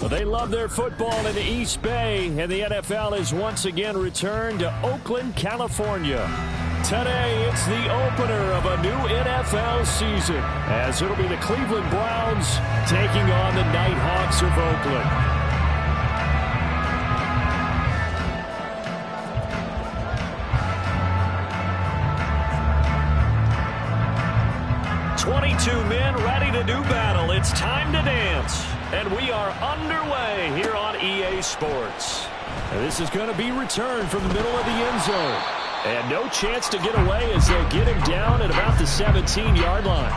Well, they love their football in the East Bay, and the NFL has once again returned to Oakland, California. Today, it's the opener of a new NFL season, as it'll be the Cleveland Browns taking on the Nighthawks of Oakland. 22 men ready to do battle. It's time to dance. And we are underway here on EA Sports. And this is going to be returned from the middle of the end zone. And no chance to get away as they'll get him down at about the 17-yard line.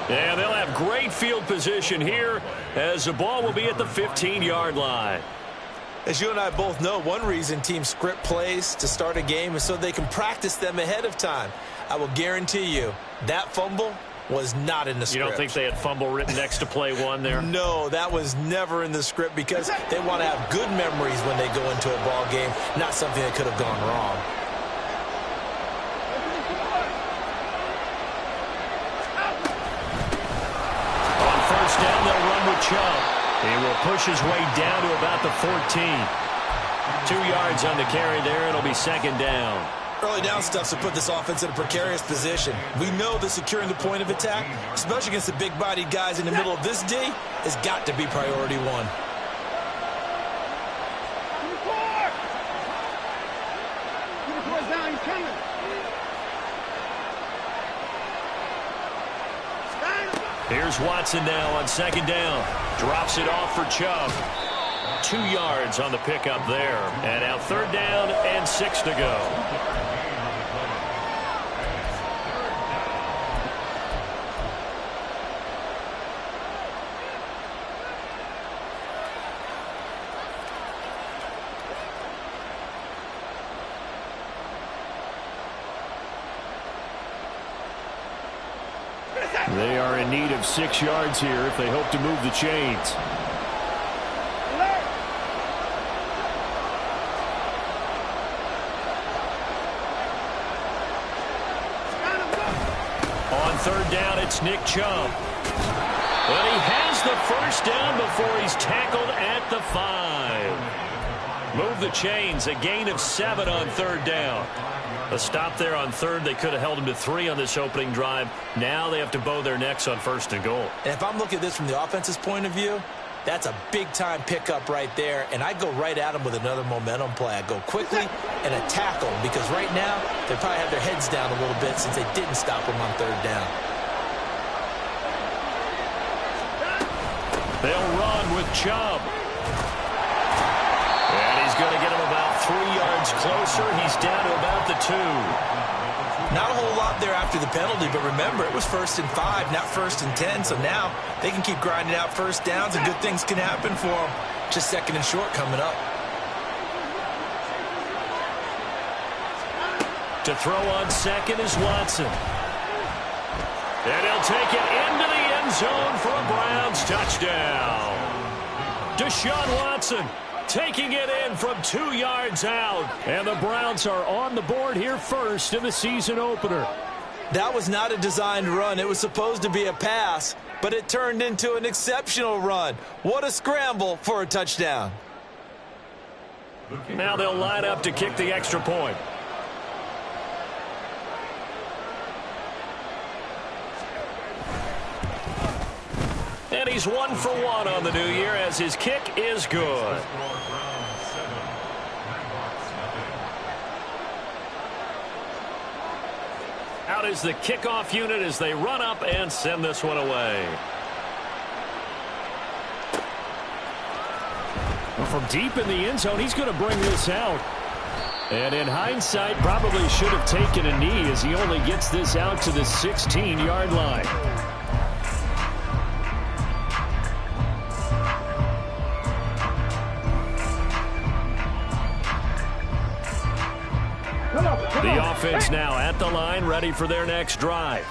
And they'll have great field position here as the ball will be at the 15-yard line. As you and I both know, one reason teams script plays to start a game is so they can practice them ahead of time. I will guarantee you that fumble was not in the script. You don't think they had fumble written next to play one there? No, that was never in the script because they want to have good memories when they go into a ball game, not something that could have gone wrong. He will push his way down to about the 14. 2 yards on the carry there. It'll be second down. Early down stuff to put this offense in a precarious position. We know that securing the point of attack, especially against the big-bodied guys in the middle of this D, has got to be priority one. Here's Watson now on second down. Drops it off for Chubb. 2 yards on the pickup there. And now third down and 6 to go. They are in need of 6 yards here if they hope to move the chains. On third down, it's Nick Chubb. But he has the first down before he's tackled at the 5. Move the chains, a gain of 7 on third down. A stop there on third. They could have held him to 3 on this opening drive. Now they have to bow their necks on first and goal. And if I'm looking at this from the offense's point of view, that's a big-time pickup right there. And I go right at him with another momentum play. I go quickly and attack them because right now they probably have their heads down a little bit since they didn't stop him on third down. They'll run with Chubb. And he's going to get him about 3 yards closer. He's down to about the 2. Not a whole lot there after the penalty, but remember, it was 1st and 5, not 1st and 10. So now they can keep grinding out first downs and good things can happen for them. Just 2nd and short coming up. To throw on second is Watson. And he'll take it into the end zone for a Browns touchdown. Deshaun Watson taking it in from 2 yards out. And the Browns are on the board here first in the season opener. That was not a designed run. It was supposed to be a pass, but it turned into an exceptional run. What a scramble for a touchdown. Now they'll line up to kick the extra point. he's 1 for 1 on the new year as his kick is good. Out is the kickoff unit as they run up and send this one away. From deep in the end zone, he's going to bring this out. And in hindsight, probably should have taken a knee as he only gets this out to the 16-yard line. The offense now at the line, ready for their next drive.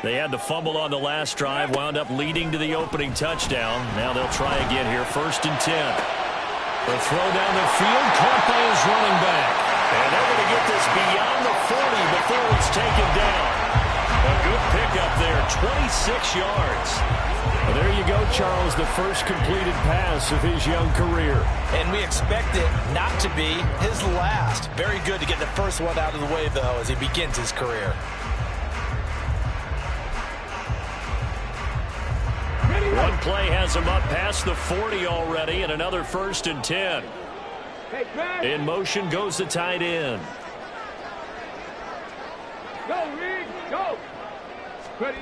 They had the fumble on the last drive, wound up leading to the opening touchdown. Now they'll try again here, 1st and 10. The throw down the field, caught by his running back. And they're going to get this beyond the 40 before it's taken down. A good pickup there, 26 yards. Well, there you go, Charles, the first completed pass of his young career. And we expect it not to be his last. Very good to get the first one out of the way, though, as he begins his career. One play has him up past the 40 already, and another 1st and 10. In motion goes the tight end. Go, Reed, go. Ready.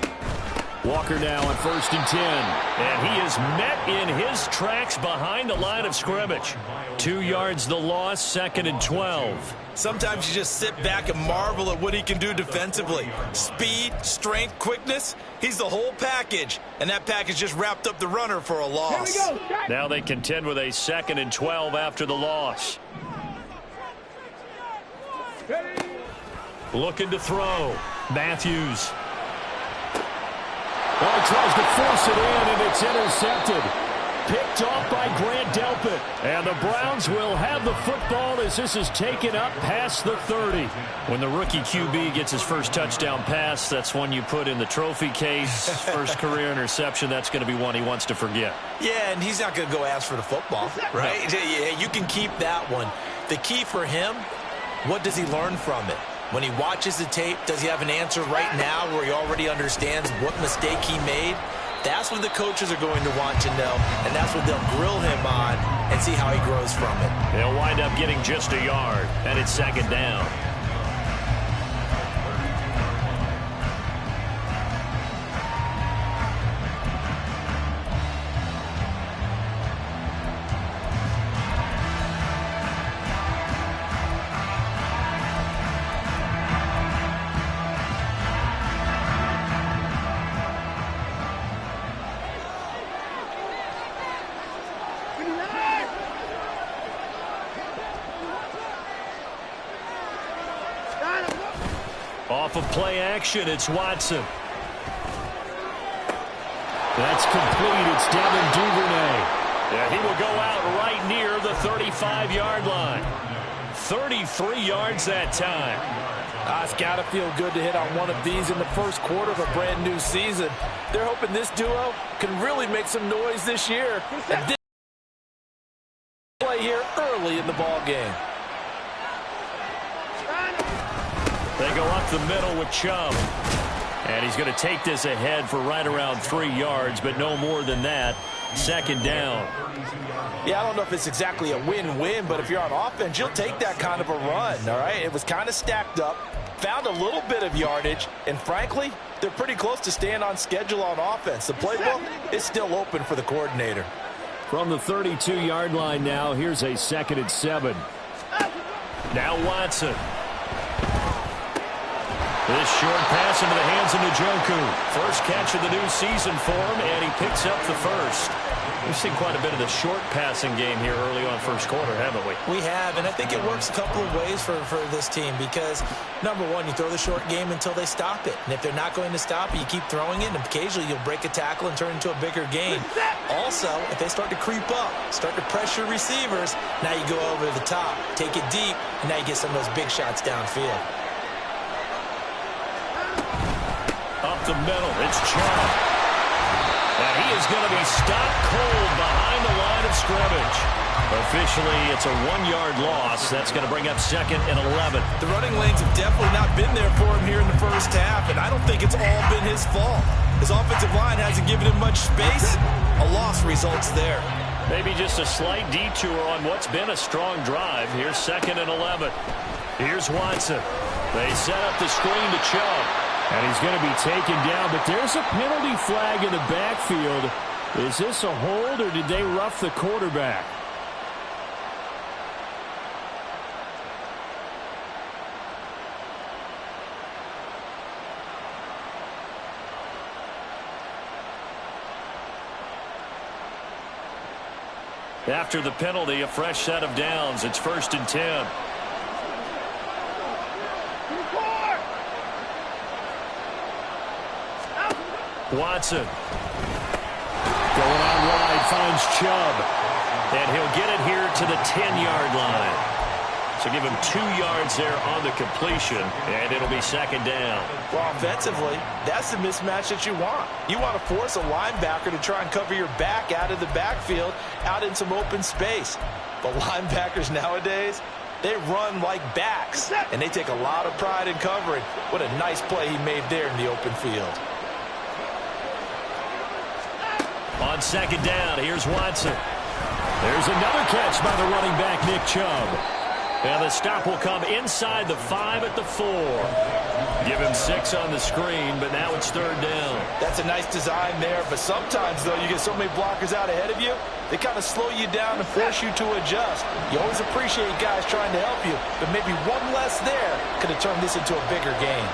Walker now on 1st and 10. And he is met in his tracks behind the line of scrimmage. 2 yards the loss, 2nd and 12. Sometimes you just sit back and marvel at what he can do defensively. Speed, strength, quickness. He's the whole package. And that package just wrapped up the runner for a loss. Here we go. Now they contend with a 2nd and 12 after the loss. Ready. Looking to throw. Matthews. Well, he tries to force it in, and it's intercepted. Picked off by Grant Delpit. And the Browns will have the football as this is taken up past the 30. When the rookie QB gets his first touchdown pass, that's one you put in the trophy case. First career interception, that's going to be one he wants to forget. Yeah, and he's not going to go ask for the football, right? Yeah, you can keep that one. The key for him, what does he learn from it? When he watches the tape, does he have an answer right now where he already understands what mistake he made? That's what the coaches are going to want to know, and that's what they'll grill him on and see how he grows from it. They'll wind up getting just a yard, and it's 2nd down. Off of play action, it's Watson. That's complete. It's Devin Duvernay. Yeah, he will go out right near the 35-yard line. 33 yards that time. It's got to feel good to hit on one of these in the first quarter of a brand new season. They're hoping this duo can really make some noise this year. And this play here early in the ball game. They go up the middle with Chubb. And he's going to take this ahead for right around 3 yards, but no more than that. 2nd down. Yeah, I don't know if it's exactly a win-win, but if you're on offense, you'll take that kind of a run, all right? It was kind of stacked up, found a little bit of yardage, and frankly, they're pretty close to staying on schedule on offense. The playbook is still open for the coordinator. From the 32-yard line now, here's a 2nd and 7. Now Watson. This short pass into the hands of Njoku. First catch of the new season for him, and he picks up the first. We've seen quite a bit of the short passing game here early on first quarter, haven't we? We have, and I think it works a couple of ways for this team because, number one, you throw the short game until they stop it. And if they're not going to stop it, you keep throwing it, and occasionally you'll break a tackle and turn it into a bigger gain. Also, if they start to creep up, start to pressure receivers, now you go over the top, take it deep, and now you get some of those big shots downfield. Up the middle, it's Chubb. And he is going to be stopped cold behind the line of scrimmage. Officially, it's a 1-yard loss. That's going to bring up 2nd and 11. The running lanes have definitely not been there for him here in the first half, and I don't think it's all been his fault. His offensive line hasn't given him much space. A loss results there. Maybe just a slight detour on what's been a strong drive. Here's 2nd and 11. Here's Watson. They set up the screen to Chubb. And he's going to be taken down, but there's a penalty flag in the backfield. Is this a hold, or did they rough the quarterback? After the penalty, a fresh set of downs. It's 1st and 10. Watson. Going out wide, finds Chubb. And he'll get it here to the 10-yard line. So give him 2 yards there on the completion, and it'll be 2nd down. Well, offensively, that's the mismatch that you want. You want to force a linebacker to try and cover your back out of the backfield, out in some open space. But linebackers nowadays, they run like backs, and they take a lot of pride in covering. What a nice play he made there in the open field. On 2nd down, here's Watson. There's another catch by the running back, Nick Chubb. And the stop will come inside the 5 at the 4. Give him 6 on the screen, but now it's 3rd down. That's a nice design there, but sometimes, though, you get so many blockers out ahead of you, they kind of slow you down and force you to adjust. You always appreciate guys trying to help you, but maybe one less there could have turned this into a bigger game.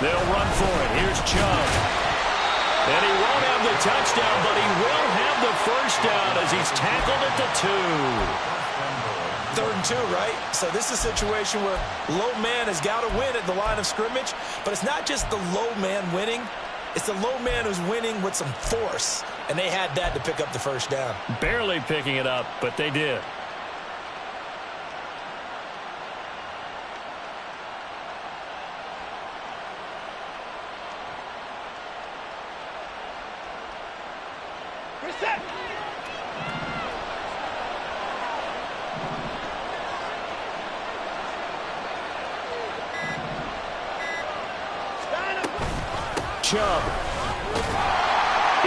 They'll run for it. Here's Chubb. And he won't have the touchdown, but he will have the 1st down as he's tackled at the 2. 3rd and 2, right? So this is a situation where low man has got to win at the line of scrimmage, but it's not just the low man winning. It's the low man who's winning with some force, and they had that to pick up the 1st down. Barely picking it up, but they did. Chubb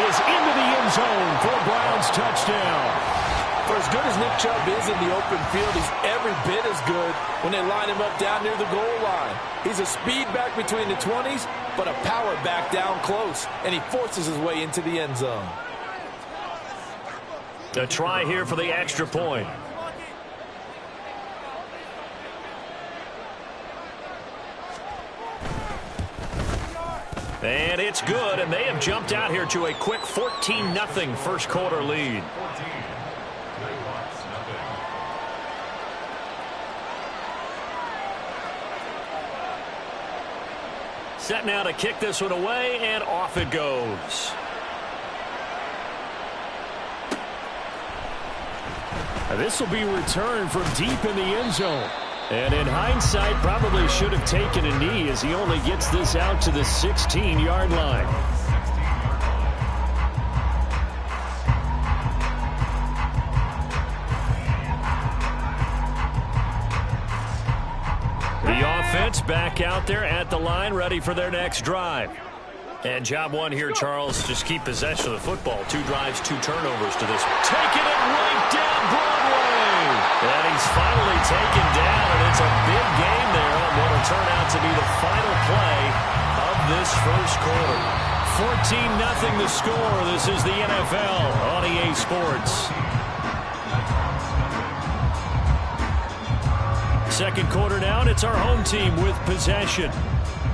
is into the end zone for a Browns touchdown. For as good as Nick Chubb is in the open field, he's every bit as good when they line him up down near the goal line. He's a speed back between the 20s, but a power back down close, and he forces his way into the end zone. A try here for the extra point. And it's good, and they have jumped out here to a quick 14-0 first quarter lead. Set now to kick this one away, and off it goes. This will be returned from deep in the end zone. And in hindsight, probably should have taken a knee as he only gets this out to the 16-yard line. The offense back out there at the line, ready for their next drive. And job one here, Charles, just keep possession of the football. 2 drives, 2 turnovers to this one. Taking it right down Broadway. And he's finally taken down, and it's a big game there on what will turn out to be the final play of this first quarter. 14-0 the score. This is the NFL on EA Sports. Second quarter now, and it's our home team with possession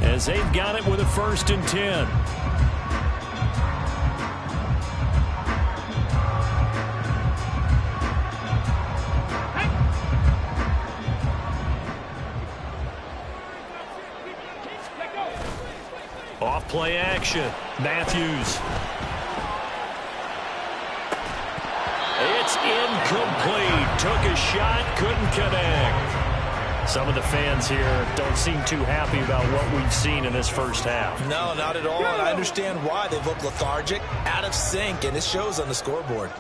as they've got it with a 1st and 10. Off play action. Matthews. It's incomplete. Took a shot, couldn't connect. Some of the fans here don't seem too happy about what we've seen in this first half. No, not at all, and I understand why. They look lethargic, out of sync, and it shows on the scoreboard.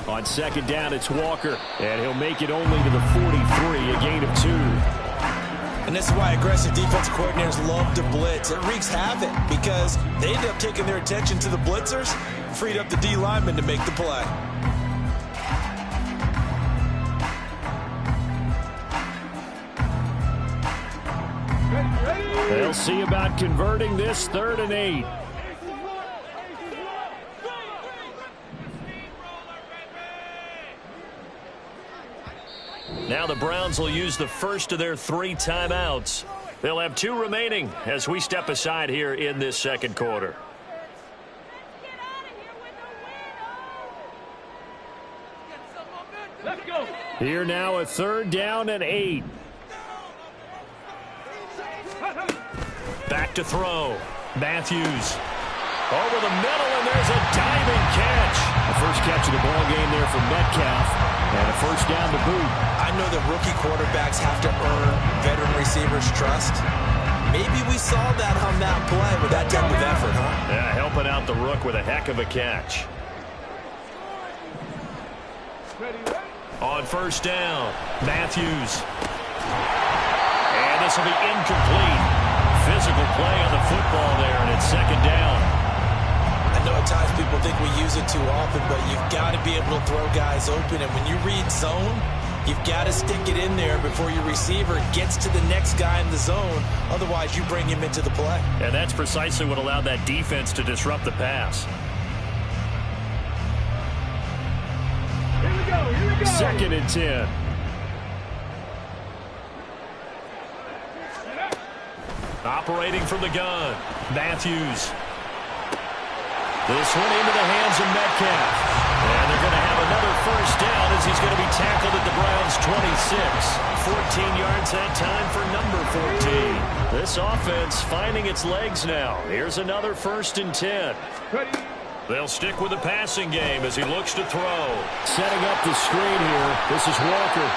On second down, it's Walker, and he'll make it only to the 43, a gain of 2. And this is why aggressive defensive coordinators love to blitz. It wreaks havoc because they end up taking their attention to the blitzers, freed up the D lineman to make the play. They'll see about converting this 3rd and 8. Now the Browns will use the first of their 3 timeouts. They'll have 2 remaining as we step aside here in this second quarter. Let's go. Here now a 3rd down and 8. Back to throw. Matthews. Over the middle, and there's a diving catch. The first catch of the ball game there for Metcalf, and a first down to boot. I know that rookie quarterbacks have to earn veteran receivers' trust. Maybe we saw that on that play with that type of effort, huh? Yeah, helping out the rook with a heck of a catch. On first down, Matthews. And this will be incomplete. Physical play on the football there, and it's second down. I know at times people think we use it too often, but you've got to be able to throw guys open. And when you read zone, you've got to stick it in there before your receiver gets to the next guy in the zone. Otherwise, you bring him into the play. And that's precisely what allowed that defense to disrupt the pass. Here we go. Here we go. 2nd and 10. Operating from the gun, Matthews. This one into the hands of Metcalf. And they're going to have another first down as he's going to be tackled at the Browns' 26. 14 yards that time for number 14. This offense finding its legs now. Here's another 1st and 10. They'll stick with the passing game as he looks to throw. Setting up the screen here. This is Walker.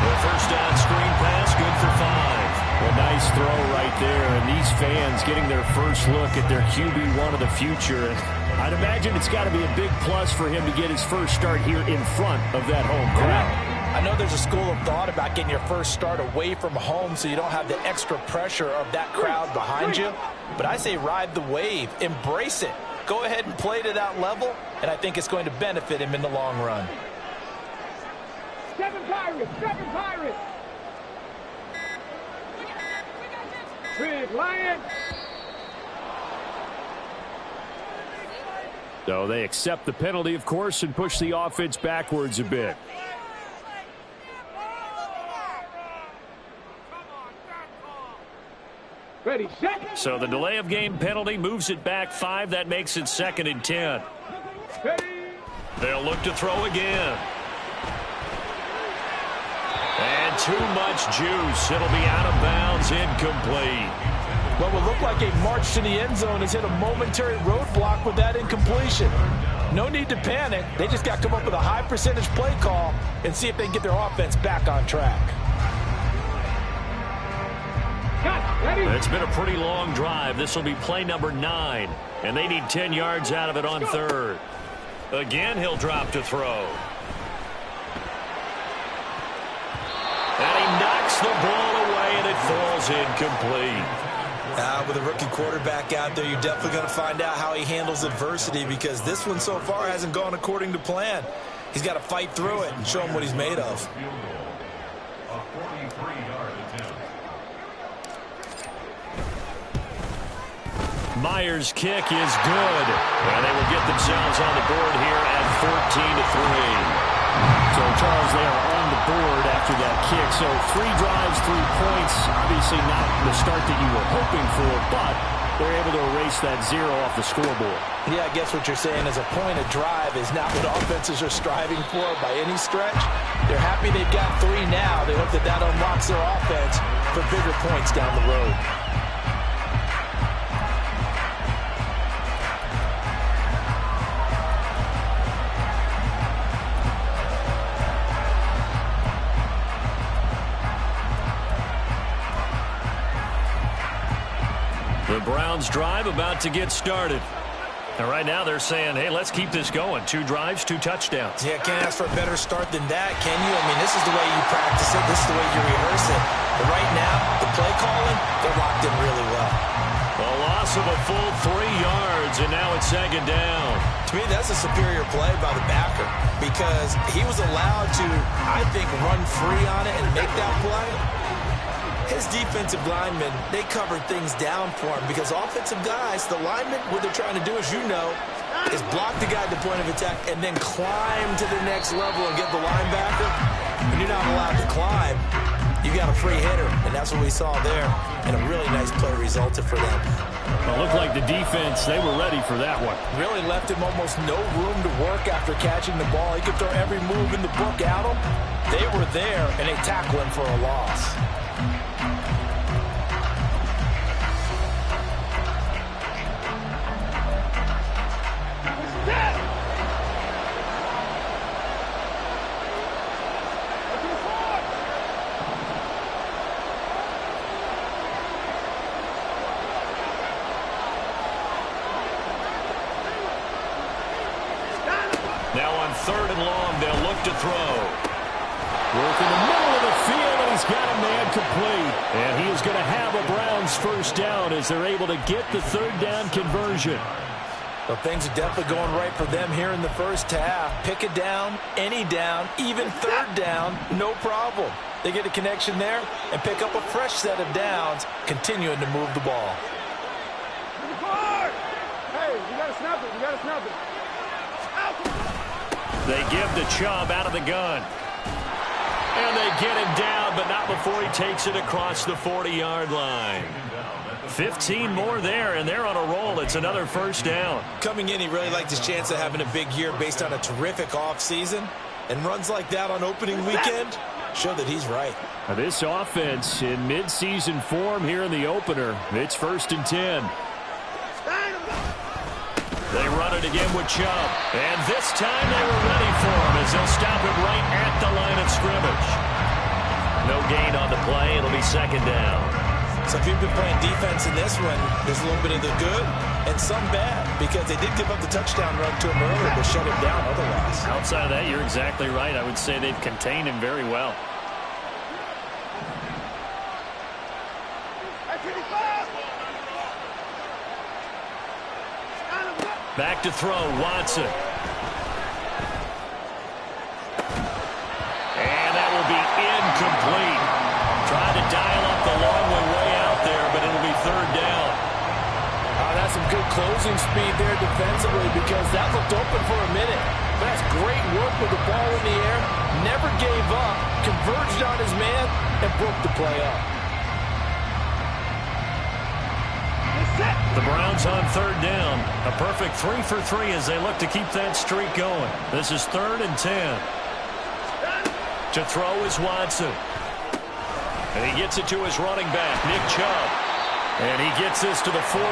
The first down screen pass, good for 5. A nice throw right there, and these fans getting their first look at their QB1 of the future. I'd imagine it's got to be a big plus for him to get his first start here in front of that home crowd. I know there's a school of thought about getting your first start away from home so you don't have the extra pressure of that crowd behind you. But I say ride the wave, embrace it. Go ahead and play to that level, and I think it's going to benefit him in the long run. 7 Pirates. 7 Pirates. Big Lion. So they accept the penalty, of course, and push the offense backwards a bit. Ready, set. So the delay of game penalty moves it back 5. That makes it 2nd and 10. Ready. They'll look to throw again. And too much juice. It'll be out of bounds, incomplete. What will look like a march to the end zone has hit a momentary roadblock with that incompletion. No need to panic. They just got to come up with a high percentage play call and see if they can get their offense back on track. Ready. It's been a pretty long drive. This will be play number 9. And they need 10 yards out of it on 3rd. Again, he'll drop to throw. And he knocks the ball away, and it falls incomplete. With a rookie quarterback out there, you're definitely going to find out how he handles adversity because this one so far hasn't gone according to plan. He's got to fight through it and show him what he's made of. Myers' kick is good. And they will get themselves on the board here at 14-3. So, Charles, they are on the board after that kick. So 3 drives, 3 points. Obviously not the start that you were hoping for, but they're able to erase that 0 off the scoreboard. Yeah, I guess what you're saying is a point of drive is not what offenses are striving for by any stretch. They're happy they've got 3 now. They hope that that unlocks their offense for bigger points down the road. The Browns drive about to get started. And right now they're saying, hey, let's keep this going. 2 drives, 2 touchdowns. Yeah, can't ask for a better start than that, can you? I mean, this is the way you practice it. This is the way you rehearse it. But right now, the play calling, they're locked in really well. A loss of a full 3 yards, and now it's 2nd down. To me, that's a superior play by the backer because he was allowed to, I think, run free on it and make that play. His defensive linemen, they covered things down for him because offensive guys, the linemen, what they're trying to do, as you know, is block the guy at the point of attack and then climb to the next level and get the linebacker. When you're not allowed to climb, you got a free hitter, and that's what we saw there. And a really nice play resulted for them. It looked like the defense, they were ready for that one. Really left him almost no room to work after catching the ball. He could throw every move in the book at him. They were there, and they tackled him for a loss. Now on 3rd and long, they'll look to throw. Work in the middle of the field, and he's got a man complete. And he is going to have a Browns first down as they're able to get the 3rd down conversion. Well, things are definitely going right for them here in the first half. Pick a down, any down, even 3rd down, no problem. They get a connection there and pick up a fresh set of downs, continuing to move the ball. Hey, you got to snap it. You got to snap it. They give the Chubb out of the gun. And they get him down, but not before he takes it across the 40-yard line. 15 more there, and they're on a roll. It's another first down. Coming in, he really liked his chance of having a big year based on a terrific offseason. And runs like that on opening weekend show that he's right. Now this offense in midseason form here in the opener. It's 1st and 10. They run it again with Chubb. And this time they were ready for him as they'll stop it right at the line of scrimmage. No gain on the play. It'll be 2nd down. So if you've been playing defense in this one, there's a little bit of the good and some bad because they did give up the touchdown run to him earlier but shut him down otherwise. Outside of that, you're exactly right. I would say they've contained him very well. Back to throw, Watson. And that will be incomplete. Trying to dial up the long way out there, but it'll be 3rd down. That's some good closing speed there defensively because that looked open for a minute. But that's great work with the ball in the air. Never gave up, converged on his man, and broke the play up. The Browns on 3rd down. A perfect 3 for 3 as they look to keep that streak going. This is 3rd and 10. To throw is Watson. And he gets it to his running back, Nick Chubb. And he gets this to the 48,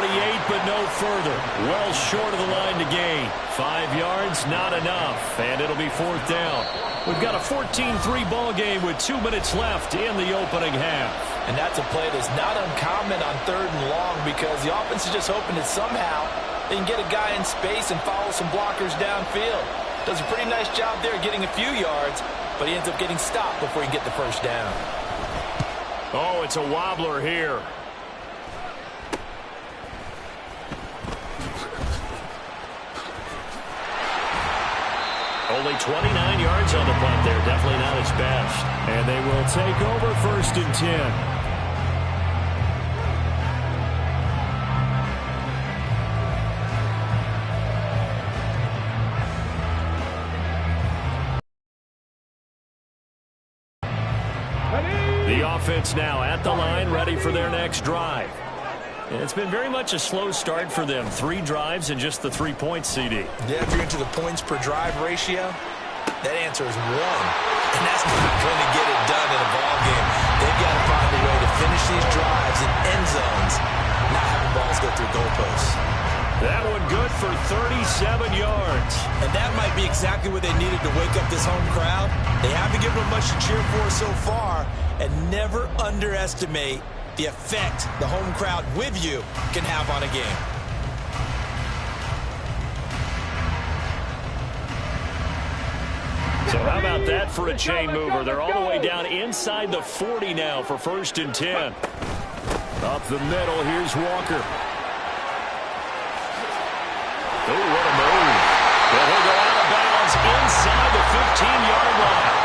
but no further. Well short of the line to gain. 5 yards, not enough. And it'll be 4th down. We've got a 14-3 ball game with 2 minutes left in the opening half. And that's a play that's not uncommon on 3rd and long because the offense is just hoping that somehow they can get a guy in space and follow some blockers downfield. Does a pretty nice job there getting a few yards, but he ends up getting stopped before he can get the first down. Oh, it's a wobbler here. Only 29 yards on the punt there. Definitely not his best. And they will take over 1st and 10. The offense now at the line, ready for their next drive. And it's been very much a slow start for them. 3 drives and just the 3 points, CD. Yeah, if you're into the points per drive ratio, that answer is 1. And that's not going to get it done in a ball game. They've got to find a way to finish these drives in end zones, not having balls go through goalposts. That one good for 37 yards. And that might be exactly what they needed to wake up this home crowd. They haven't given them much to cheer for so far, and never underestimate the effect the home crowd with you can have on a game. So how about that for a chain mover? They're all the way down inside the 40 now for 1st and 10. Up the middle, here's Walker. Oh, what a move. But he'll go out of bounds inside the 15-yard line.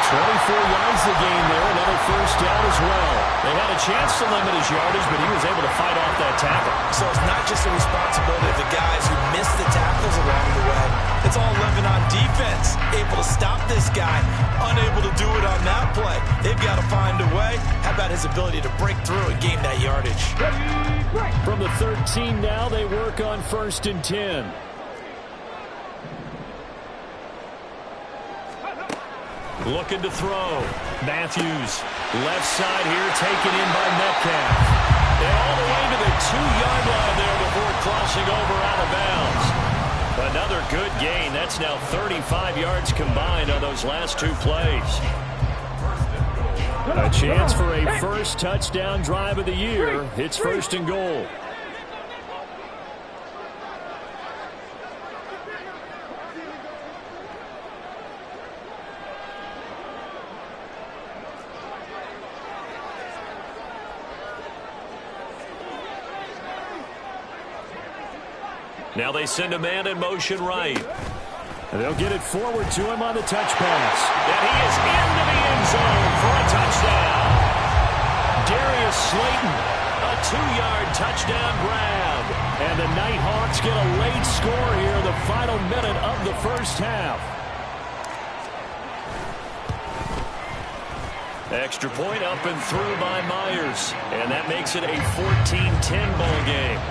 24 yards to gain there, another 1st down as well. They had a chance to limit his yardage, but he was able to fight off that tackle. So it's not just the responsibility of the guys who missed the tackles along the way. It's all living on defense. Able to stop this guy, unable to do it on that play. They've got to find a way. How about his ability to break through and gain that yardage? From the 13 now, they work on 1st and 10. Looking to throw. Matthews, left side here, taken in by Metcalf. And all the way to the 2-yard line there before crossing over out of bounds. Another good gain. That's now 35 yards combined on those last 2 plays. A chance for a first touchdown drive of the year. It's 1st and goal. Now they send a man in motion right. And they'll get it forward to him on the touch pass. And he is into the end zone for a touchdown. Darius Slayton, a 2-yard touchdown grab. And the Nighthawks get a late score here in the final minute of the 1st half. Extra point up and through by Myers. And that makes it a 14-10 ball game.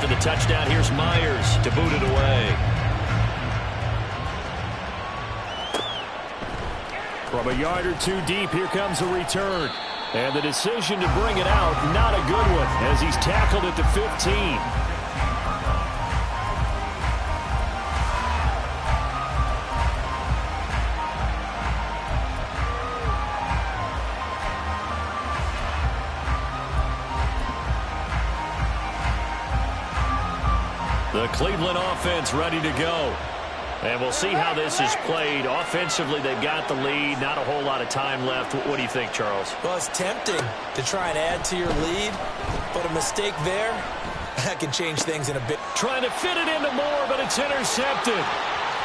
The touchdown, here's Myers to boot it away. From a yard or 2 deep, here comes a return. And the decision to bring it out, not a good one, as he's tackled at the 15. The Cleveland offense ready to go. And we'll see how this is played. Offensively, they've got the lead. Not a whole lot of time left. What do you think, Charles? Well, it's tempting to try and add to your lead, but a mistake there, that can change things in a bit. Trying to fit it into Moore, but it's intercepted.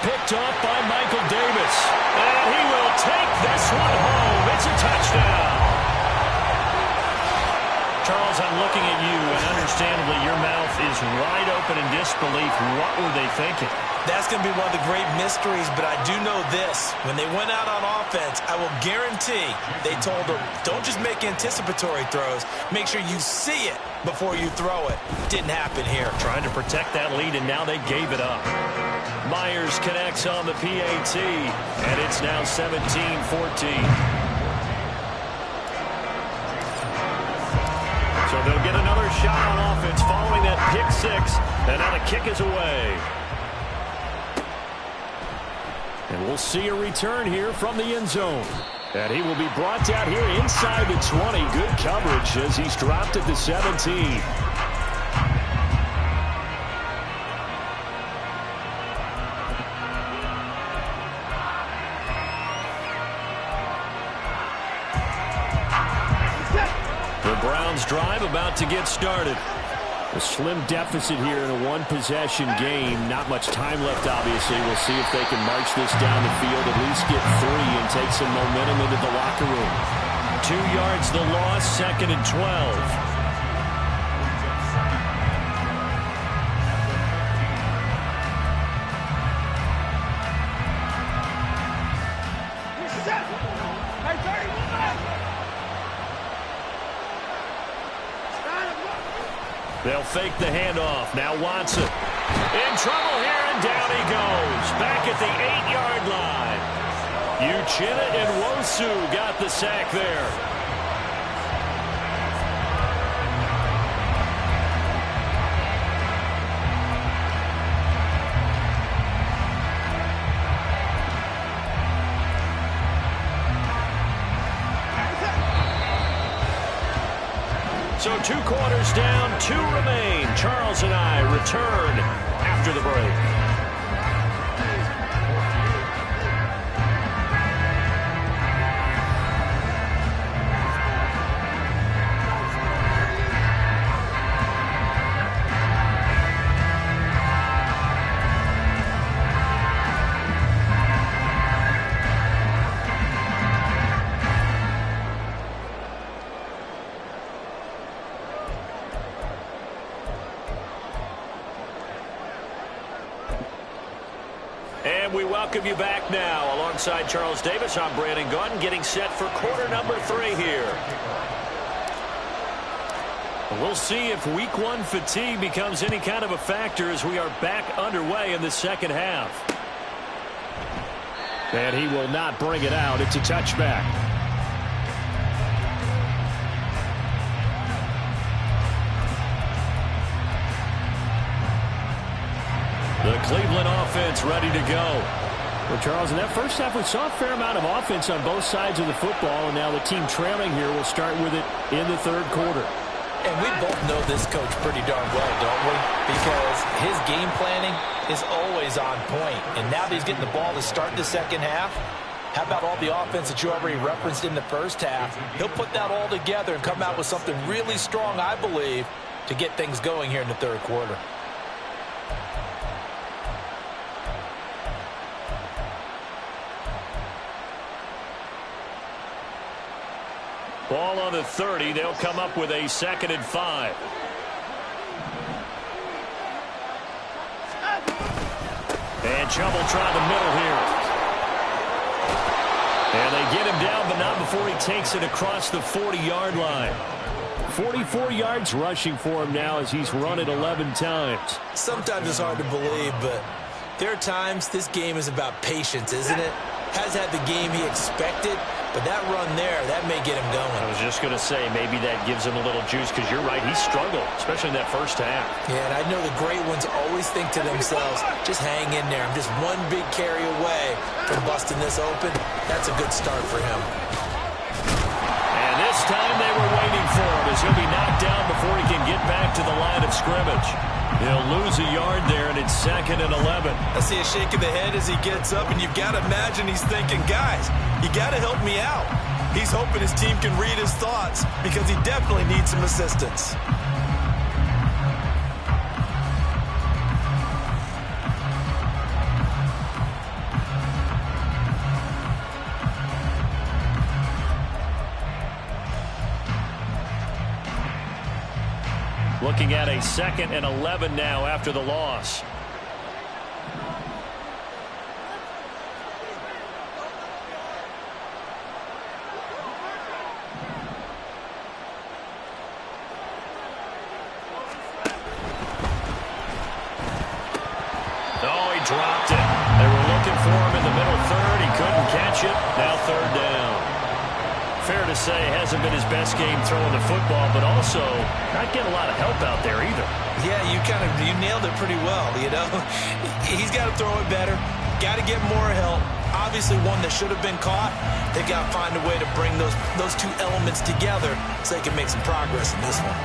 Picked off by Michael Davis. And he will take this one home. It's a touchdown. Charles, I'm looking at you, and understandably, your mouth is wide open in disbelief. What were they thinking? That's going to be one of the great mysteries, but I do know this. When they went out on offense, I will guarantee they told them, don't just make anticipatory throws. Make sure you see it before you throw it. Didn't happen here. Trying to protect that lead, and now they gave it up. Myers connects on the PAT, and it's now 17-14. So they'll get another shot on offense following that pick 6, and now the kick is away. And we'll see a return here from the end zone. And he will be brought down here inside the 20. Good coverage as he's dropped at the 17. The Browns drive about to get started. A slim deficit here in a one-possession game. Not much time left, obviously. We'll see if they can march this down the field, at least get 3 and take some momentum into the locker room. 2 yards the loss, 2nd and 12. They'll fake the handoff. Now Watson in trouble here, and down he goes. Back at the 8-yard line. Uchenna and Wosu got the sack there. So 2 quarters down, 2 remain. Charles and I return after the break. And we welcome you back now. Alongside Charles Davis, I'm Brandon Gaudin, getting set for quarter number 3 here. We'll see if week 1 fatigue becomes any kind of a factor as we are back underway in the second half. And he will not bring it out. It's a touchback. The Cleveland offense ready to go. Well, Charles, in that first half, we saw a fair amount of offense on both sides of the football, and now the team trailing here will start with it in the third quarter. And we both know this coach pretty darn well, don't we? Because his game planning is always on point. And now that he's getting the ball to start the second half, how about all the offense that you already referenced in the first half? He'll put that all together and come out with something really strong, I believe, to get things going here in the third quarter. Ball on the 30. They'll come up with a 2nd and 5. And Chubb will try the middle here. And they get him down, but not before he takes it across the 40-yard line. 44 yards rushing for him now as he's run it 11 times. Sometimes it's hard to believe, but there are times this game is about patience, isn't it? Has had the game he expected, but that run there, that may get him going. I was just going to say, maybe that gives him a little juice, because you're right, he struggled, especially in that first half. Yeah, and I know the great ones always think to themselves, just hang in there. I'm just one big carry away from busting this open. That's a good start for him. And this time they were waiting for him, as he'll be knocked down before he can get back to the line of scrimmage. He'll lose a yard there, and it's 2nd and 11. I see a shake of the head as he gets up, and you've got to imagine he's thinking, guys, you got to help me out. He's hoping his team can read his thoughts because he definitely needs some assistance. Looking at a 2nd and 11 now after the loss. Oh, he dropped it. They were looking for him in the middle third. He couldn't catch it. Now 3rd down. Fair to say, hasn't been his best game throwing the football, but also not getting a lot of help out there either. Yeah, you nailed it pretty well, you know. He's got to throw it better. Got to get more help. Obviously one that should have been caught. They've got to find a way to bring those two elements together so they can make some progress in this one.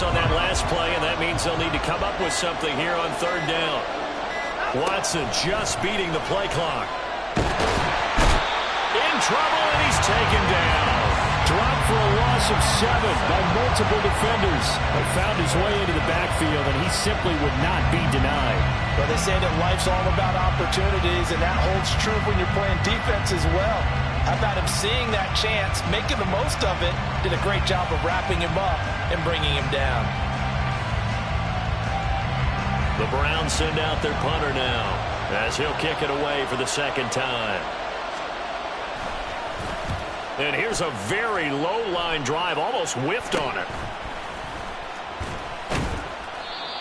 On that last play, and that means they'll need to come up with something here on 3rd down. Watson just beating the play clock. In trouble, and he's taken down. Dropped for a loss of 7 by multiple defenders. But found his way into the backfield, and he simply would not be denied. Well, they say that life's all about opportunities, and that holds true when you're playing defense as well. How about him seeing that chance, making the most of it, did a great job of wrapping him up and bringing him down. The Browns send out their punter now, as he'll kick it away for the 2nd time. And here's a very low line drive, almost whiffed on it.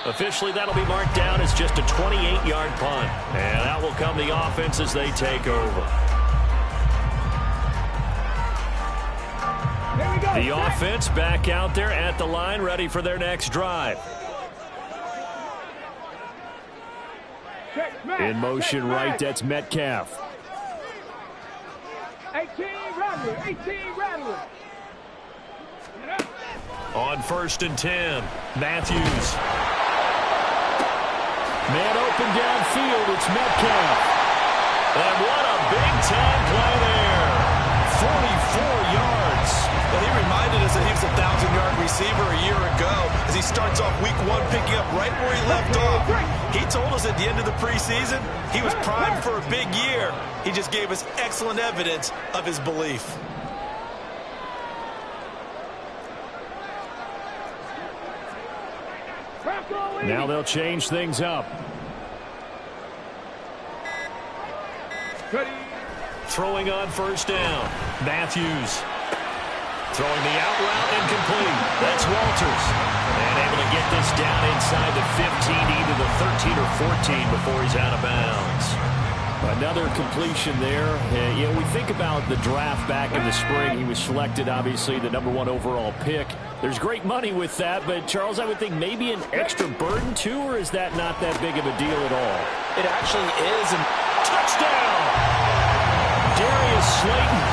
Officially, that'll be marked down as just a 28-yard punt. And out will come the offense as they take over. The offense back out there at the line, ready for their next drive. In motion right, that's Metcalf. 18 Rattler. On 1st and 10, Matthews. Man open downfield, it's Metcalf. And what a big-time play there. 44 yards. Well, he reminded us that he was a 1,000-yard receiver a year ago as he starts off week 1 picking up right where he left off. He told us at the end of the preseason he was primed for a big year. He just gave us excellent evidence of his belief. Now they'll change things up. Throwing on 1st down. Matthews. Throwing the out route incomplete. That's Walters. And able to get this down inside the 15, either the 13 or 14 before he's out of bounds. Another completion there. You know, we think about the draft back in the spring. He was selected, obviously, the #1 overall pick. There's great money with that, but, Charles, I would think maybe an extra burden, too, or is that not that big of a deal at all? It actually is. And touchdown! Darius Slayton,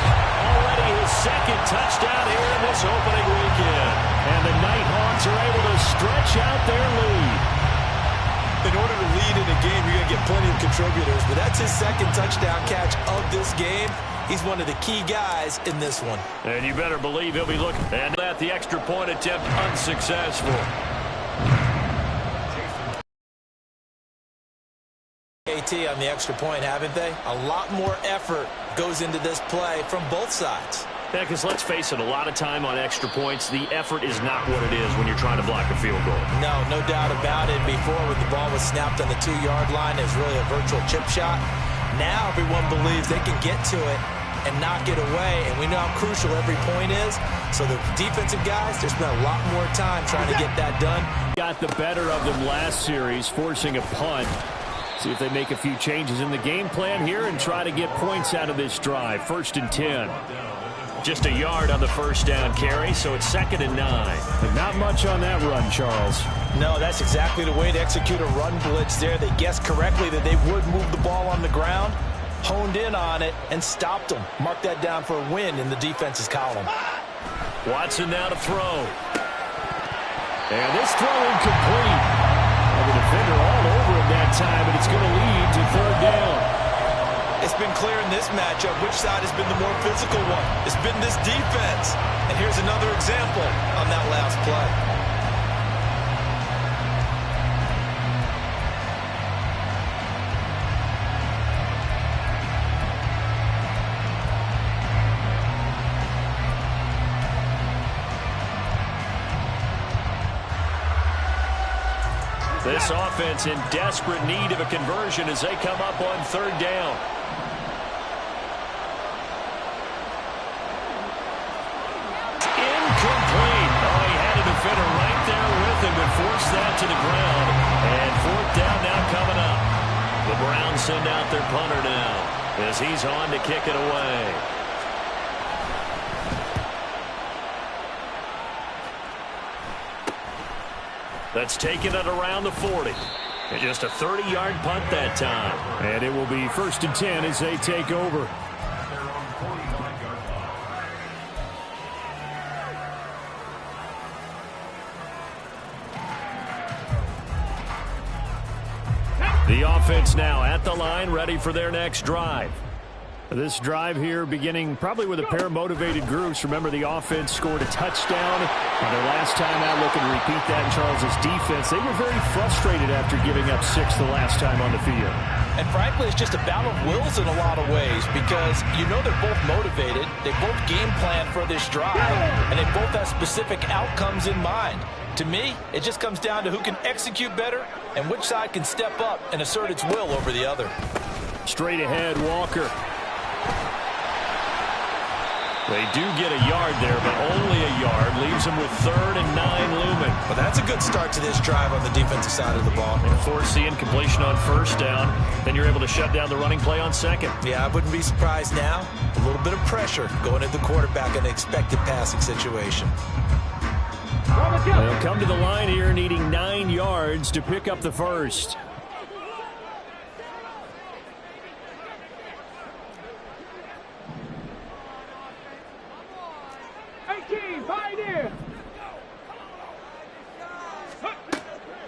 already his 2nd touchdown here in this opening weekend. And the Nighthawks are able to stretch out their lead. In order to lead in a game, you're going to get plenty of contributors, but that's his 2nd touchdown catch of this game. He's one of the key guys in this one. And you better believe he'll be looking at the extra point attempt unsuccessful. AT on the extra point, haven't they? A lot more effort goes into this play from both sides. Yeah, because let's face it, a lot of time on extra points, the effort is not what it is when you're trying to block a field goal. No doubt about it. Before, when the ball was snapped on the 2-yard line, it was really a virtual chip shot. Now everyone believes they can get to it and knock it away, and we know how crucial every point is. So the defensive guys, they spent a lot more time trying to get that done. Got the better of them last series, forcing a punt. See if they make a few changes in the game plan here and try to get points out of this drive. 1st and 10. Just a yard on the 1st down carry, so it's 2nd and 9. But not much on that run, Charles. No, that's exactly the way to execute a run blitz there. They guessed correctly that they would move the ball on the ground, honed in on it, and stopped them. Mark that down for a win in the defense's column. Watson now to throw. And this throw incomplete. And the defender all over him that time, and it's going to lead to 3rd down. It's been clear in this matchup which side has been the more physical one. It's been this defense. And here's another example on that last play. This offense in desperate need of a conversion as they come up on 3rd down. Incomplete. Oh, he had a defender right there with him and forced that to the ground. And 4th down now coming up. The Browns send out their punter now as he's on to kick it away. That's taking it around the 40. And just a 30-yard punt that time. And it will be 1st and 10 as they take over. The offense now at the line, ready for their next drive. This drive here beginning probably with a pair of motivated groups. Remember, the offense scored a touchdown on their last time out, looking to repeat that in Charles's defense. They were very frustrated after giving up 6 the last time on the field. And frankly, it's just a battle of wills in a lot of ways because you know they're both motivated. They both game plan for this drive, and they both have specific outcomes in mind. To me, it just comes down to who can execute better and which side can step up and assert its will over the other. Straight ahead, Walker. They do get a yard there, but only a yard. Leaves them with 3rd and 9 looming. Well, that's a good start to this drive on the defensive side of the ball. And force the incompletion on 1st down. Then you're able to shut down the running play on 2nd. Yeah, I wouldn't be surprised now. A little bit of pressure going at the quarterback in an expected passing situation. They'll come to the line here needing 9 yards to pick up the first.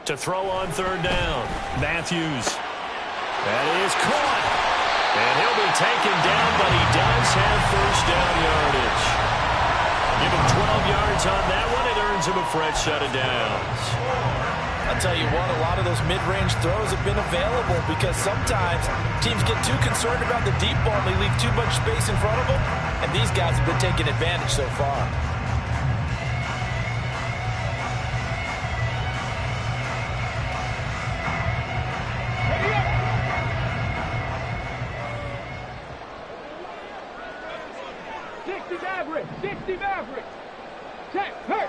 To throw on 3rd down. Matthews. That is caught. And he'll be taken down, but he does have 1st down yardage. Give him 12 yards on that one. It earns him a fresh set of downs. I'll tell you what, a lot of those mid-range throws have been available because sometimes teams get too concerned about the deep ball and they leave too much space in front of them, and these guys have been taking advantage so far. Check, hurt.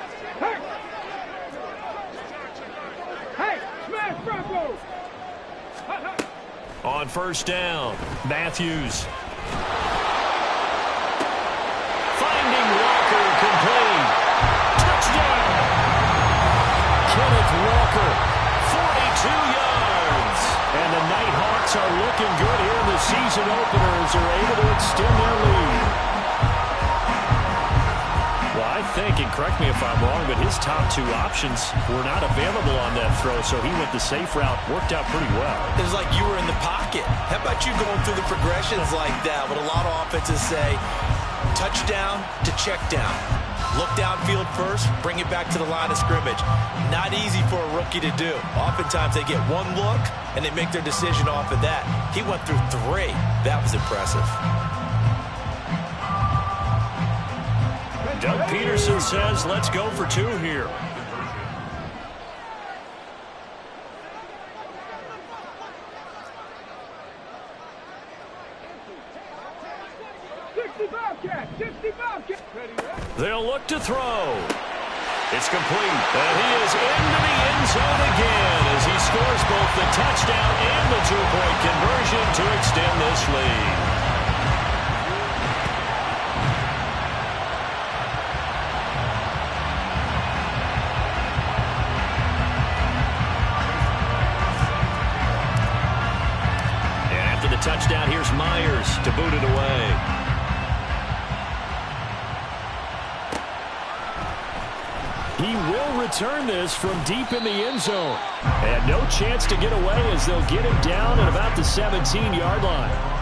Hey, smash front row. On 1st down, Matthews. Finding Walker, complete. Touchdown. Kenneth Walker. 42 yards. And the Nighthawks are looking good here in the season opener as they're able to extend their lead. Well, I think, and correct me if I'm wrong, but his top 2 options were not available on that throw, so he went the safe route. Worked out pretty well. It's like you were in the pocket. How about you going through the progressions like that? What a lot of offenses say, touchdown to check down. Look downfield first, bring it back to the line of scrimmage. Not easy for a rookie to do. Oftentimes they get one look, and they make their decision off of that. He went through 3. That was impressive. Doug Peterson says, let's go for 2 here. They'll look to throw. It's complete. And he is into the end zone again as he scores both the touchdown and the 2-point conversion to extend this lead. Touchdown, here's Myers to boot it away. He will return this from deep in the end zone. And no chance to get away as they'll get him down at about the 17-yard line.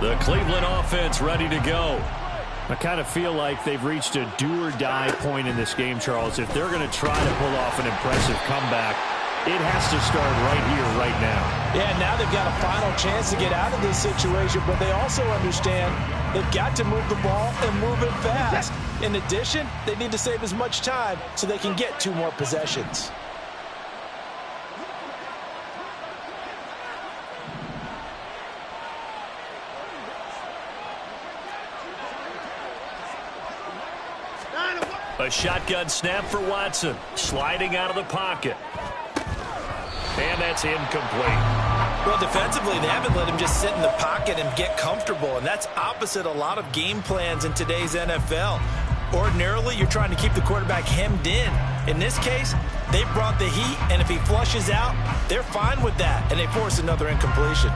The Cleveland offense ready to go. I kind of feel like they've reached a do-or-die point in this game, Charles. If they're going to try to pull off an impressive comeback, it has to start right here, right now. Yeah, now they've got a final chance to get out of this situation, but they also understand they've got to move the ball and move it fast. In addition, they need to save as much time so they can get 2 more possessions. A shotgun snap for Watson. Sliding out of the pocket. And that's incomplete. Well, defensively, they haven't let him just sit in the pocket and get comfortable, and that's opposite a lot of game plans in today's NFL. Ordinarily, you're trying to keep the quarterback hemmed in. In this case, they brought the heat, and if he flushes out, they're fine with that, and they force another incompletion.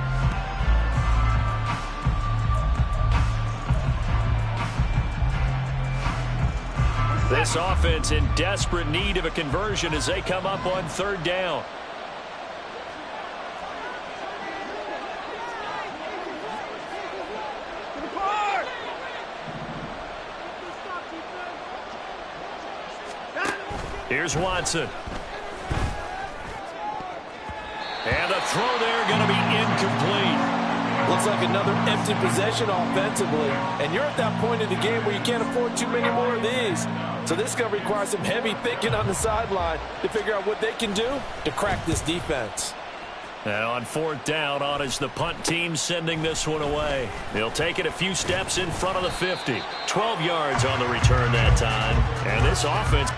This offense in desperate need of a conversion as they come up on 3rd down. Here's Watson. And the throw there going to be incomplete. Looks like another empty possession offensively. And you're at that point in the game where you can't afford too many more of these. So this is going to require some heavy thinking on the sideline to figure out what they can do to crack this defense. And on fourth down, on is the punt team sending this one away. They'll take it a few steps in front of the 50. 12 yards on the return that time. And this offense...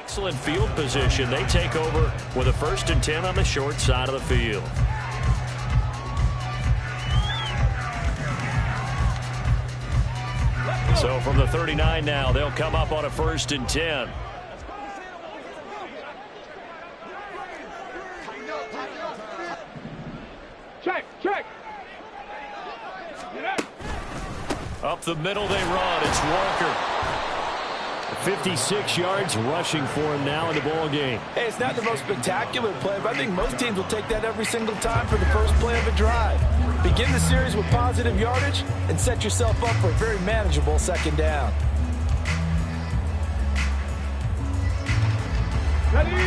Excellent field position. They take over with a 1st and 10 on the short side of the field. So from the 39 now, they'll come up on a 1st and 10. Check. Up the middle they run. It's Walker. 56 yards rushing for him now in the ball game. Hey, it's not the most spectacular play, but I think most teams will take that every single time for the first play of a drive. Begin the series with positive yardage and set yourself up for a very manageable 2nd down.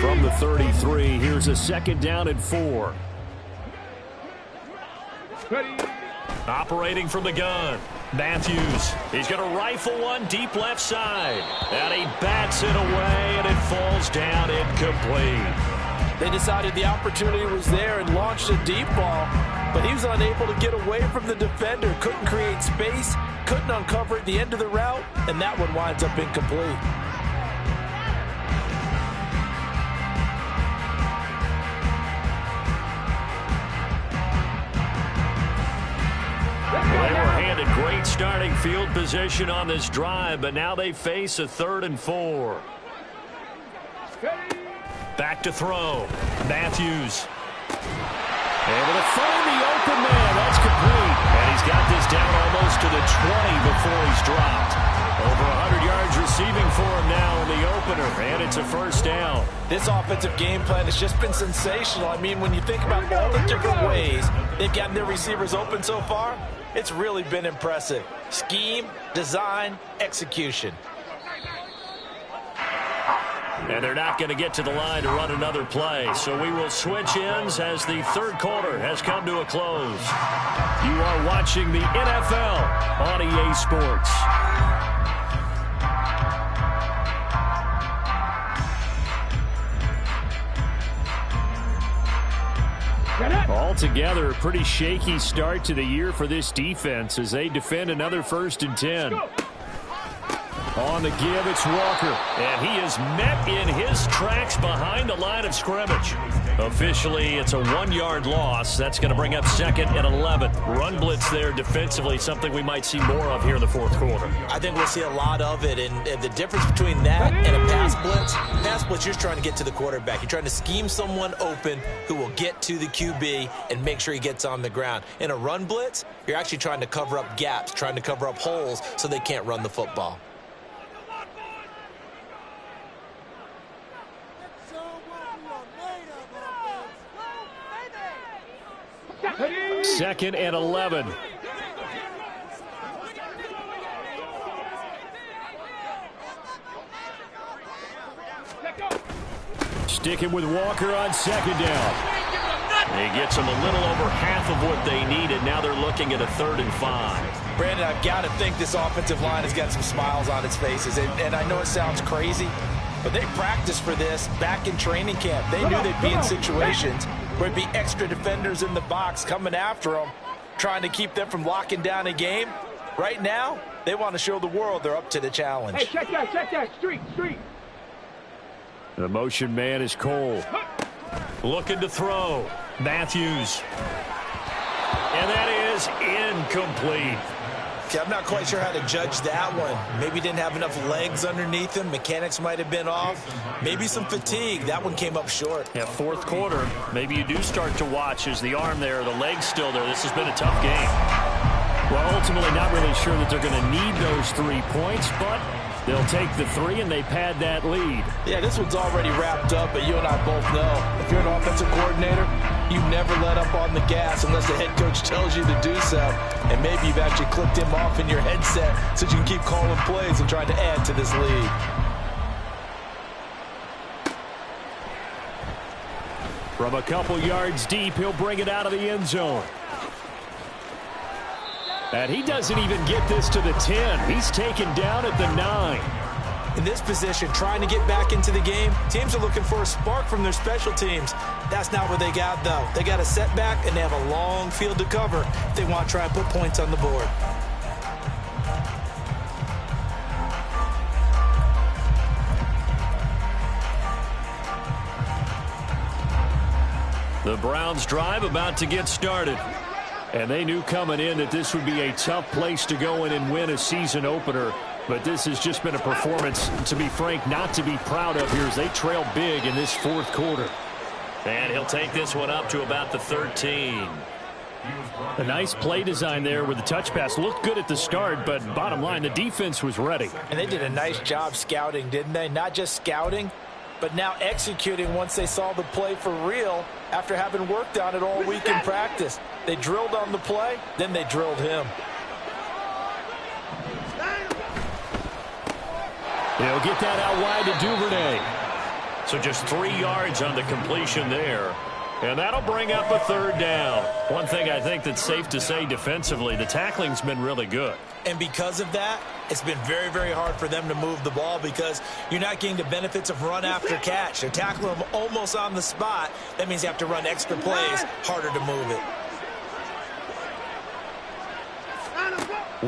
From the 33, here's a 2nd down and 4. Operating from the gun. Matthews. He's going to rifle one deep left side. And he bats it away, and it falls down incomplete. They decided the opportunity was there and launched a deep ball, but he was unable to get away from the defender. Couldn't create space, couldn't uncover at the end of the route, and that one winds up incomplete. They were handed great starting field position on this drive, but now they face a 3rd and 4. Back to throw. Matthews. Able to find the open man. That's complete. And he's got this down almost to the 20 before he's dropped. Over 100 yards receiving for him now in the opener, and it's a 1st down. This offensive game plan has just been sensational. I mean, when you think about all the different ways they've gotten their receivers open so far, it's really been impressive. Scheme, design, execution. And they're not going to get to the line to run another play. So we will switch ends as the 3rd quarter has come to a close. You are watching the NFL on EA Sports. Altogether, a pretty shaky start to the year for this defense as they defend another 1st and 10. On the give, it's Walker. And he is met in his tracks behind the line of scrimmage. Officially, it's a 1-yard loss. That's going to bring up 2nd and 11. Run blitz there defensively, something we might see more of here in the 4th quarter. I think we'll see a lot of it, and the difference between that and a pass blitz, you're trying to get to the quarterback. You're trying to scheme someone open who will get to the QB and make sure he gets on the ground. In a run blitz, you're actually trying to cover up gaps, trying to cover up holes so they can't run the football. Second and 11. Sticking with Walker on 2nd down. He gets them a little over half of what they needed. Now they're looking at a 3rd and 5. Brandon, I've got to think this offensive line has got some smiles on its faces. And I know it sounds crazy, but they practiced for this back in training camp. They knew they'd be in situations where it'd be extra defenders in the box coming after them, trying to keep them from locking down a game. Right now, they want to show the world they're up to the challenge. Hey, check that, street. The motion man is Cole. Looking to throw. Matthews. And that is incomplete. Okay, I'm not quite sure how to judge that one. Maybe didn't have enough legs underneath him. Mechanics might have been off. Maybe some fatigue. That one came up short. Yeah, fourth quarter. Maybe you do start to watch. Is the arm there, the leg's still there? This has been a tough game. Well, ultimately not really sure that they're going to need those 3 points, but they'll take the 3 and they pad that lead. Yeah, this one's already wrapped up, but you and I both know if you're an offensive coordinator, you never let up on the gas unless the head coach tells you to do so. And maybe you've actually clicked him off in your headset so you can keep calling plays and trying to add to this lead. From a couple yards deep, he'll bring it out of the end zone. And he doesn't even get this to the 10. He's taken down at the 9. In this position, trying to get back into the game, teams are looking for a spark from their special teams. That's not what they got, though. They got a setback, and they have a long field to cover if they want to try and put points on the board. The Browns drive about to get started. And they knew coming in that this would be a tough place to go in and win a season opener. But this has just been a performance, to be frank, not to be proud of here as they trail big in this fourth quarter. And he'll take this one up to about the 13. A nice play design there with the touch pass. Looked good at the start, but bottom line, the defense was ready. And they did a nice job scouting, didn't they? Not just scouting, but now executing once they saw the play for real after having worked on it all week in practice. They drilled on the play, then they drilled him. He'll get that out wide to Duvernay. So just 3 yards on the completion there. And that'll bring up a third down. One thing I think that's safe to say defensively, the tackling's been really good. And because of that, it's been very, very hard for them to move the ball because you're not getting the benefits of run after catch. They're tackling them almost on the spot. That means you have to run extra plays, harder to move it.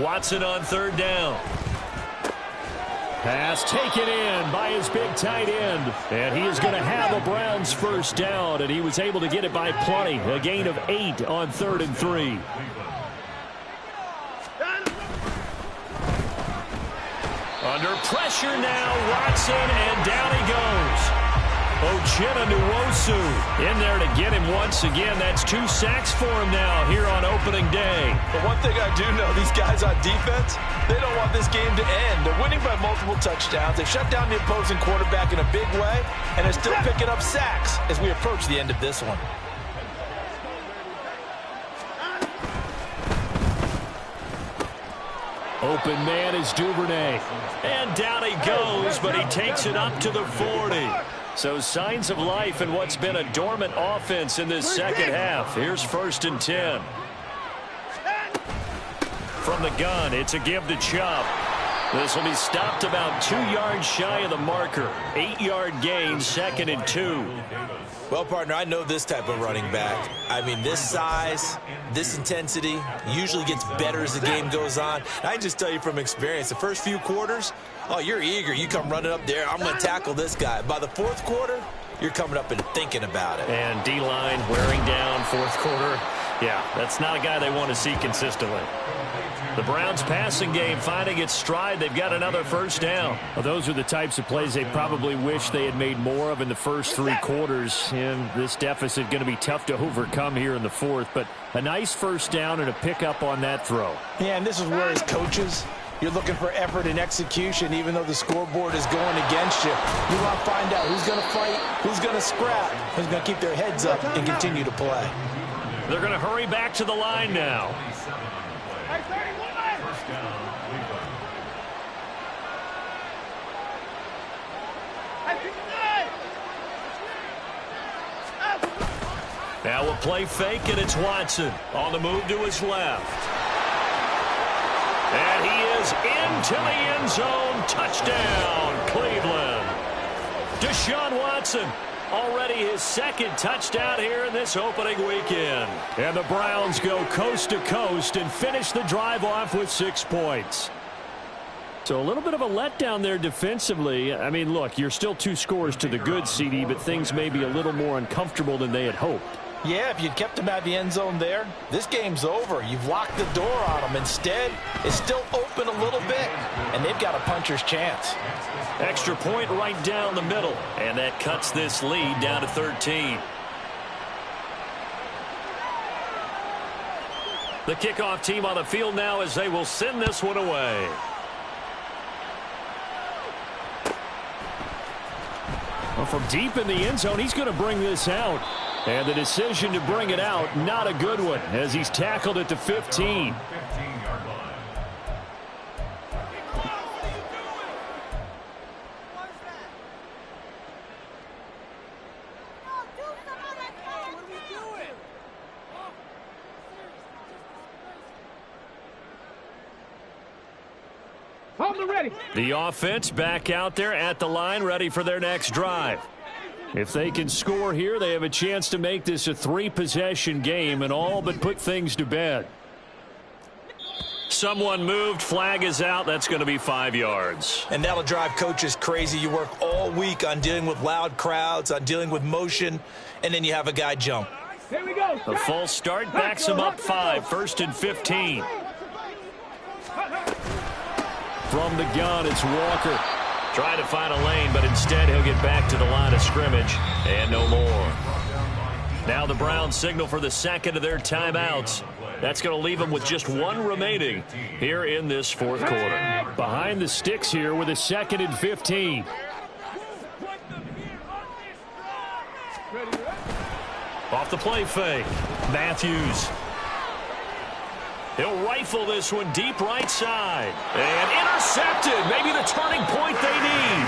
Watson on third down. Pass taken in by his big tight end. And he is going to have a Browns first down, and he was able to get it by plenty. A gain of 8 on 3rd and 3. Under pressure now, Watson, and down he goes. Uchenna-Nwosu in there to get him once again. That's 2 sacks for him now here on opening day. But one thing I do know, these guys on defense, they don't want this game to end. They're winning by multiple touchdowns. They shut down the opposing quarterback in a big way, and they're still picking up sacks as we approach the end of this one. Open man is Duvernay. And down he goes, but he takes it up to the 40. So signs of life in what's been a dormant offense in this second half. Here's 1st and 10. From the gun, it's a give to Chubb. This will be stopped about 2 yards shy of the marker. 8-yard gain, 2nd and 2. Well, partner, I know this type of running back. I mean, this size, this intensity usually gets better as the game goes on. And I can just tell you from experience, the first few quarters, oh, you're eager. You come running up there, I'm going to tackle this guy. By the fourth quarter, you're coming up and thinking about it. And D-line wearing down fourth quarter. Yeah, that's not a guy they want to see consistently. The Browns passing game finding its stride. They've got another first down. Well, those are the types of plays they probably wish they had made more of in the first 3 quarters. And this deficit going to be tough to overcome here in the fourth. But a nice first down and a pickup on that throw. Yeah, and this is where as coaches, you're looking for effort and execution even though the scoreboard is going against you. You want to find out who's going to fight, who's going to scrap, who's going to keep their heads up and continue to play. They're going to hurry back to the line now. Now a play fake, and it's Watson on the move to his left. And he is into the end zone. Touchdown, Cleveland. Deshaun Watson, already his 2nd touchdown here in this opening weekend. And the Browns go coast to coast and finish the drive off with 6 points. So a little bit of a letdown there defensively. I mean, look, you're still 2 scores to the good, CD, but things may be a little more uncomfortable than they had hoped. Yeah, if you'd kept him at the end zone there, this game's over. You've locked the door on him. Instead, it's still open a little bit, and they've got a puncher's chance. Extra point right down the middle, and that cuts this lead down to 13. The kickoff team on the field now as they will send this one away. Well, from deep in the end zone, he's going to bring this out. And the decision to bring it out, not a good one, as he's tackled at the 15. The offense back out there at the line, ready for their next drive. If they can score here, they have a chance to make this a 3-possession game and all but put things to bed. Someone moved, flag is out. That's going to be 5 yards. And that'll drive coaches crazy. You work all week on dealing with loud crowds, on dealing with motion, and then you have a guy jump. Here we go. The false start backs him up 5, 1st and 15. From the gun, it's Walker. Trying to find a lane, but instead he'll get back to the line of scrimmage and no more. Now the Browns signal for the second of their timeouts. That's going to leave them with just 1 remaining here in this 4th quarter. Behind the sticks here with a 2nd and 15. Off the play fake. Matthews. He'll rifle this one deep right side. And intercepted. Maybe the turning point they need.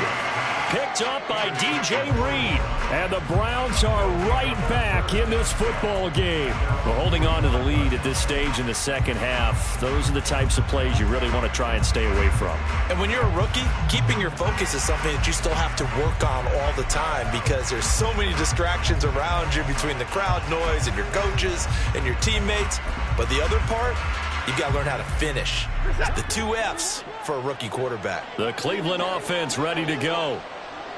Picked up by DJ Reed. And the Browns are right back in this football game. We're holding on to the lead at this stage in the second half. Those are the types of plays you really want to try and stay away from. And when you're a rookie, keeping your focus is something that you still have to work on all the time because there's so many distractions around you between the crowd noise and your coaches and your teammates. But the other part, you've got to learn how to finish. The 2 F's for a rookie quarterback. The Cleveland offense ready to go.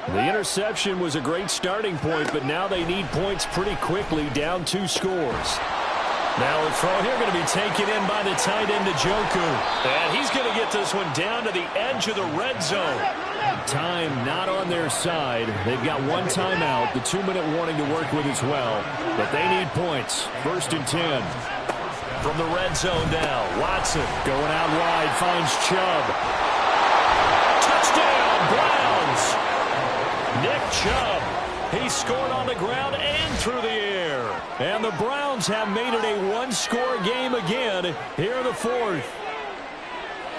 The interception was a great starting point, but now they need points pretty quickly, down 2 scores. Now the throw here going to be taken in by the tight end, Njoku. And he's going to get this one down to the edge of the red zone. Time not on their side. They've got 1 timeout, the 2-minute warning to work with as well. But they need points. 1st and 10. From the red zone now, Watson going out wide, finds Chubb. Touchdown, Browns! Nick Chubb, he scored on the ground and through the air. And the Browns have made it a 1-score game again here in the 4th.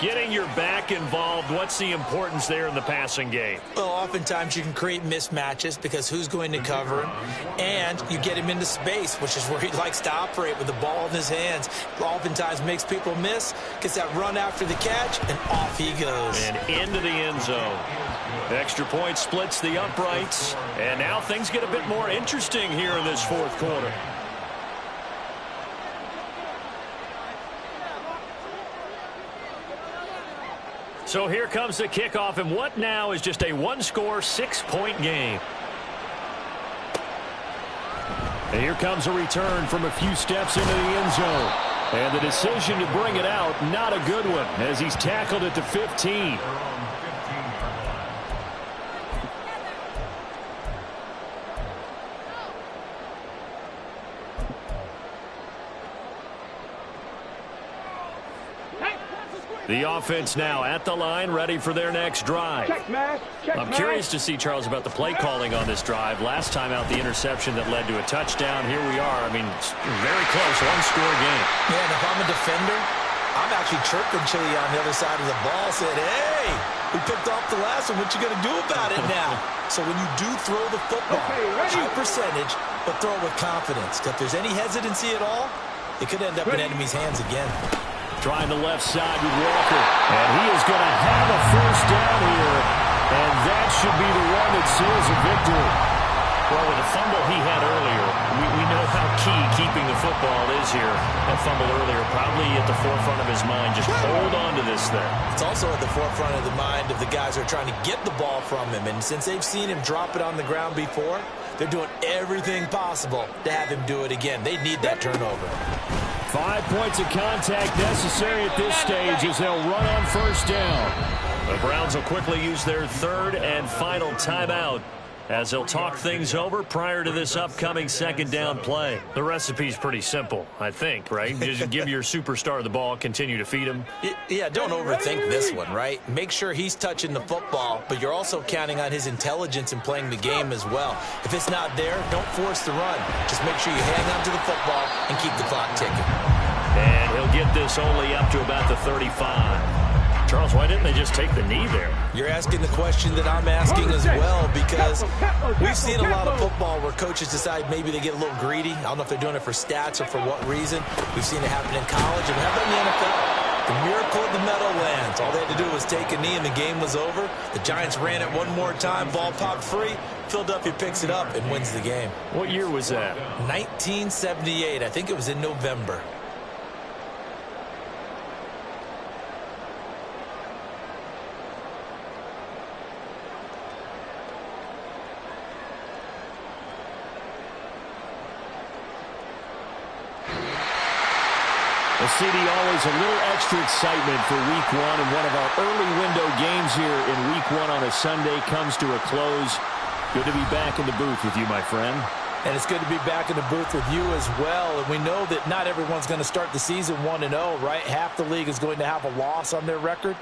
Getting your back involved, what's the importance there in the passing game? Well, oftentimes you can create mismatches because who's going to cover him, and you get him into space, which is where he likes to operate with the ball in his hands. Oftentimes makes people miss, gets that run after the catch, and off he goes. And into the end zone. Extra point splits the uprights, and now things get a bit more interesting here in this 4th quarter. So here comes the kickoff, and what now is just a 1-score, 6-point game. And here comes a return from a few steps into the end zone. And the decision to bring it out, not a good one, as he's tackled at the 15. The offense now at the line, ready for their next drive. I'm curious to see, Charles, about the play calling on this drive. Last time out, the interception that led to a touchdown. Here we are. I mean, it's very close, 1-score game. Yeah, and if I'm a defender, I'm actually chirping Chili on the other side of the ball, saying, hey, we picked off the last one. What you going to do about it now? So when you do throw the football, high percentage, but throw it with confidence. If there's any hesitancy at all, it could end up in enemy's hands again. Trying the left side with Walker. And he is going to have a 1st down here. And that should be the one that seals a victory. Well, with the fumble he had earlier, we know how key keeping the football is here. That fumble earlier probably at the forefront of his mind. Just hold on to this thing. It's also at the forefront of the mind of the guys who are trying to get the ball from him. And since they've seen him drop it on the ground before, they're doing everything possible to have him do it again. They need that turnover. 5 points of contact necessary at this stage as they'll run on first down. The Browns will quickly use their third and final timeout as they'll talk things over prior to this upcoming second down play. The recipe's pretty simple, I think, right? Just give your superstar the ball, continue to feed him. Yeah, don't overthink this one, right? Make sure he's touching the football, but you're also counting on his intelligence in playing the game as well. If it's not there, don't force the run. Just make sure you hang on to the football and keep the clock ticking. And he'll get this only up to about the 35. Charles, why didn't they just take the knee there? You're asking the question that I'm asking as well, because we've seen a lot of football where coaches decide maybe they get a little greedy. I don't know if they're doing it for stats or for what reason. We've seen it happen in college, and how about in the NFL? The miracle of the Meadowlands. All they had to do was take a knee, and the game was over. The Giants ran it one more time. Ball popped free. Philadelphia picks it up and wins the game. What year was that? 1978. I think it was in November. Well, CD, always a little extra excitement for Week 1, and one of our early window games here in Week 1 on a Sunday comes to a close. Good to be back in the booth with you, my friend. And it's good to be back in the booth with you as well. And we know that not everyone's going to start the season 1-0, right? Half the league is going to have a loss on their record,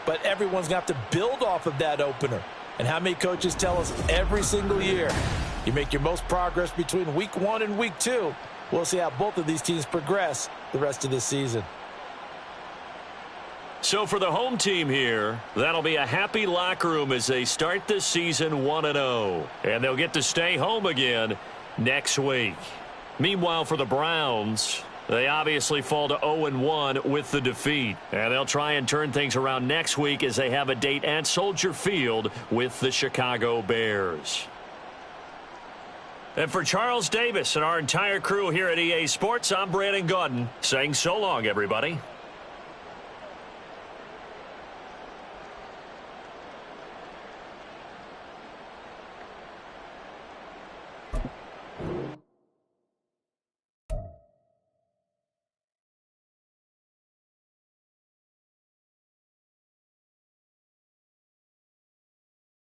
but everyone's going to have to build off of that opener. And how many coaches tell us every single year, you make your most progress between Week 1 and Week 2. We'll see how both of these teams progress the rest of this season. So for the home team here, that'll be a happy locker room as they start this season 1-0. And they'll get to stay home again next week. Meanwhile, for the Browns, they obviously fall to 0-1 with the defeat. And they'll try and turn things around next week as they have a date at Soldier Field with the Chicago Bears. And for Charles Davis and our entire crew here at EA Sports, I'm Brandon Gaudin saying so long, everybody.